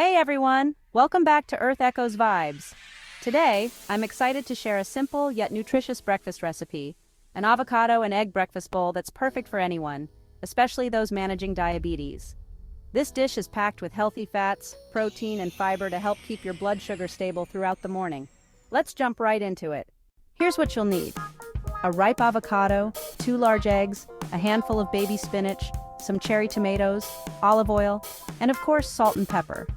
Hey everyone! Welcome back to Earth Echoes Vibes. Today, I'm excited to share a simple yet nutritious breakfast recipe, an avocado and egg breakfast bowl that's perfect for anyone, especially those managing diabetes. This dish is packed with healthy fats, protein, and fiber to help keep your blood sugar stable throughout the morning. Let's jump right into it. Here's what you'll need: a ripe avocado, 2 large eggs, a handful of baby spinach, some cherry tomatoes, olive oil, and of course salt and pepper.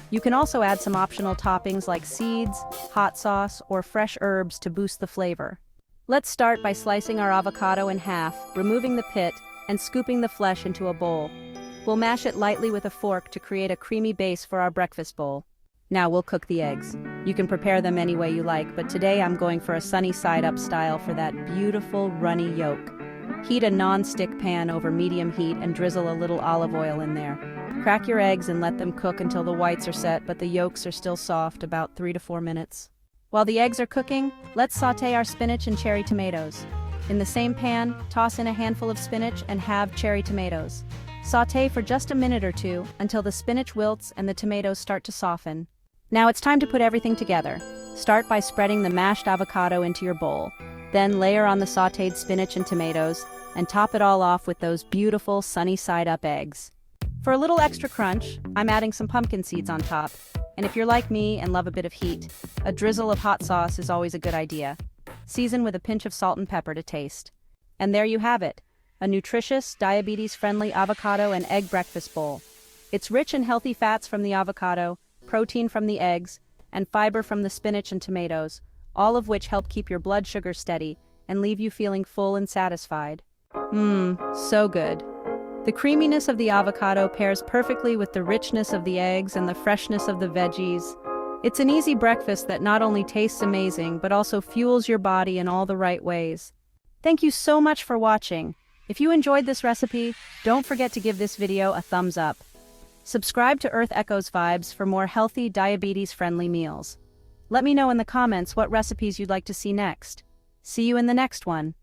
You can also add some optional toppings like seeds, hot sauce, or fresh herbs to boost the flavor. Let's start by slicing our avocado in half, removing the pit, and scooping the flesh into a bowl. We'll mash it lightly with a fork to create a creamy base for our breakfast bowl. Now we'll cook the eggs. You can prepare them any way you like, but today I'm going for a sunny side up style for that beautiful runny yolk. Heat a non-stick pan over medium heat and drizzle a little olive oil in there. Crack your eggs and let them cook until the whites are set but the yolks are still soft, about 3 to 4 minutes. While the eggs are cooking, let's sauté our spinach and cherry tomatoes. In the same pan, toss in a handful of spinach and halved cherry tomatoes. Sauté for just a minute or two until the spinach wilts and the tomatoes start to soften. Now it's time to put everything together. Start by spreading the mashed avocado into your bowl. Then layer on the sautéed spinach and tomatoes, and top it all off with those beautiful sunny side up eggs. For a little extra crunch, I'm adding some pumpkin seeds on top. And if you're like me and love a bit of heat, a drizzle of hot sauce is always a good idea. Season with a pinch of salt and pepper to taste. And there you have it, a nutritious, diabetes-friendly avocado and egg breakfast bowl. It's rich in healthy fats from the avocado, protein from the eggs, and fiber from the spinach and tomatoes, all of which help keep your blood sugar steady and leave you feeling full and satisfied. So good. The creaminess of the avocado pairs perfectly with the richness of the eggs and the freshness of the veggies. It's an easy breakfast that not only tastes amazing, but also fuels your body in all the right ways. Thank you so much for watching. If you enjoyed this recipe, don't forget to give this video a thumbs up. Subscribe to Earth Echoes Vibes for more healthy, diabetes-friendly meals. Let me know in the comments what recipes you'd like to see next. See you in the next one.